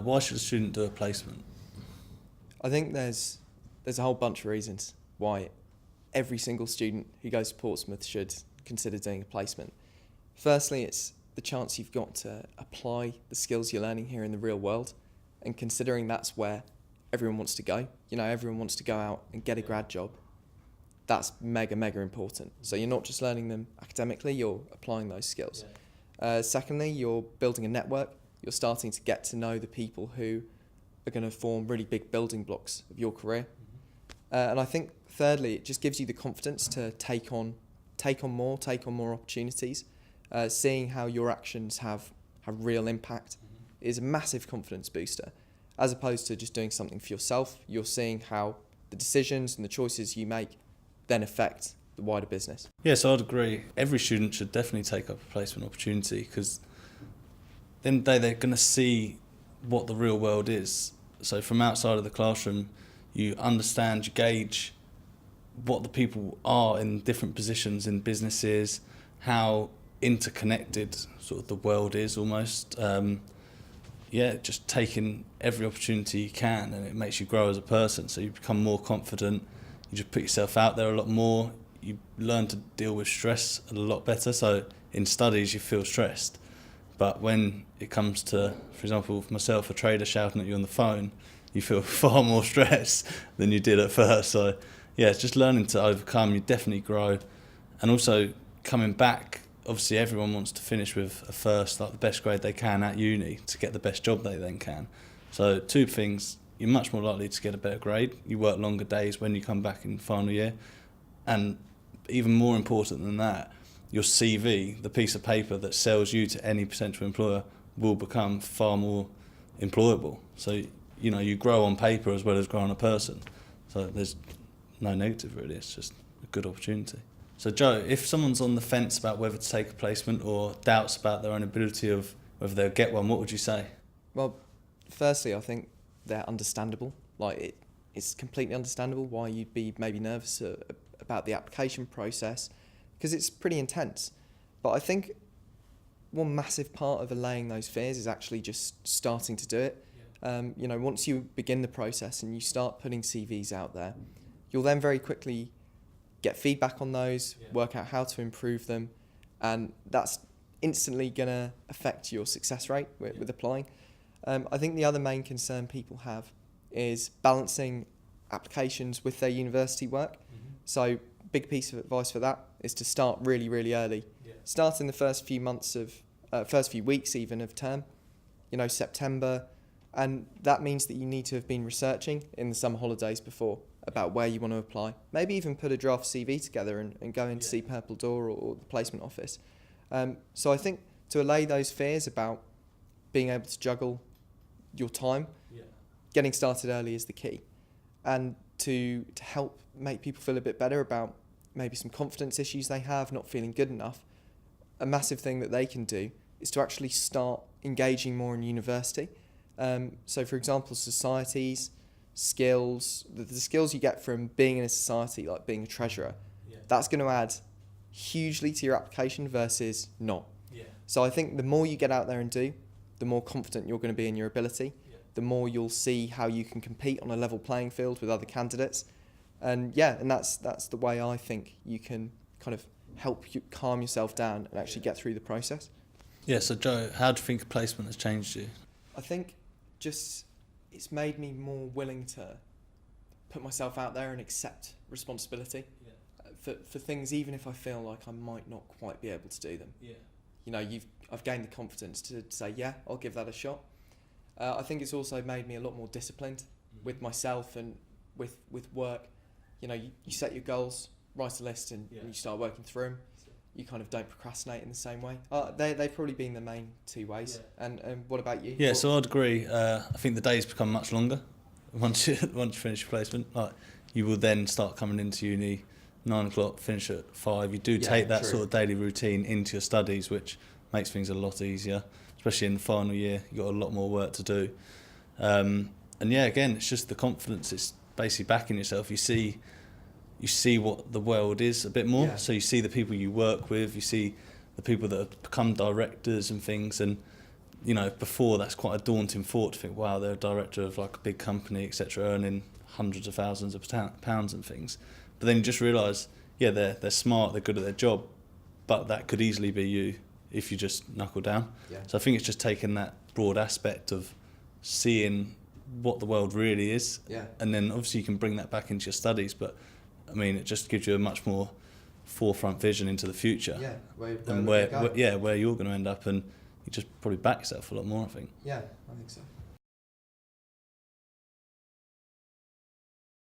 why should a student do a placement? I think there's a whole bunch of reasons why every single student who goes to Portsmouth should consider doing a placement. Firstly, it's the chance you've got to apply the skills you're learning here in the real world, and considering that's where everyone wants to go. You know, everyone wants to go out and get a grad job. That's mega, mega important. So you're not just learning them academically, you're applying those skills. Secondly, you're building a network. You're starting to get to know the people who are going to form really big building blocks of your career. And I think thirdly, it just gives you the confidence to take on more opportunities. Seeing how your actions have real impact is a massive confidence booster. As opposed to just doing something for yourself, you're seeing how the decisions and the choices you make then affect the wider business. Yes, I'd agree. Every student should definitely take up a placement opportunity, because then they're going to see what the real world is. So from outside of the classroom, you understand, you gauge what the people are in different positions in businesses, how interconnected sort of the world is almost. Just taking every opportunity you can, and it makes you grow as a person. So you become more confident, you just put yourself out there a lot more, you learn to deal with stress a lot better. So in studies you feel stressed, but when it comes to, for example, myself, a trader shouting at you on the phone, you feel far more stress than you did at first. So yeah, it's just learning to overcome. You definitely grow. And also coming back, obviously everyone wants to finish with a first, like the best grade they can at uni, to get the best job they then can. So two things: you're much more likely to get a better grade, you work longer days when you come back in final year, and even more important than that, your CV, the piece of paper that sells you to any potential employer, will become far more employable. So, you know, you grow on paper as well as grow on a person. So there's no negative really, it's just a good opportunity. So Joe, if someone's on the fence about whether to take a placement or doubts about their own ability of whether they'll get one, what would you say? Well, firstly, I think they're understandable. It's completely understandable why you'd be maybe nervous about the application process, because it's pretty intense. But I think one massive part of allaying those fears is actually just starting to do it. Once you begin the process and you start putting CVs out there, you'll then very quickly get feedback on those, work out how to improve them, and that's instantly going to affect your success rate with applying. I think the other main concern people have is balancing applications with their university work. So big piece of advice for that is to start really, really early. Start in the first few weeks even of term, September, and that means that you need to have been researching in the summer holidays before about where you want to apply. Maybe even put a draft CV together and go in to see Purple Door or the placement office. So I think to allay those fears about being able to juggle your time, getting started early is the key. And to help make people feel a bit better about maybe some confidence issues they have, not feeling good enough, a massive thing that they can do is to actually start engaging more in university. So for example, societies, skills, the skills you get from being in a society, like being a treasurer, that's going to add hugely to your application versus not. So I think the more you get out there and do, the more confident you're going to be in your ability, the more you'll see how you can compete on a level playing field with other candidates. And that's the way I think you can kind of help you calm yourself down and actually get through the process. Yeah, so Joe, how do you think placement has changed you? I think just it's made me more willing to put myself out there and accept responsibility for things, even if I feel like I might not quite be able to do them. I've gained the confidence to say, I'll give that a shot. I think it's also made me a lot more disciplined with myself and with work. You set your goals, write a list, and you start working through them. You kind of don't procrastinate in the same way. They've probably been the main two ways. And what about you? Yeah, so I'd agree. I think the days become much longer once you finish your placement. Like, you will then start coming into uni 9 o'clock, finish at 5. You do take that sort of daily routine into your studies, which makes things a lot easier, especially in the final year. You've got a lot more work to do. Again, it's just the confidence. It's basically backing yourself. You see what the world is a bit more. So you see the people you work with, you see the people that have become directors and things, and you know, before that's quite a daunting thought to think, wow, they're a director of like a big company, etc., earning hundreds of thousands of pounds and things. But then you just realise, yeah, they're smart, they're good at their job, but that could easily be you if you just knuckle down. Yeah. So I think it's just taking that broad aspect of seeing what the world really is, Yeah. and then obviously you can bring that back into your studies, but I mean, it just gives you a much more forefront vision into the future. Yeah. And where you're going to end up, and you just probably back yourself a lot more, I think. Yeah, I think so.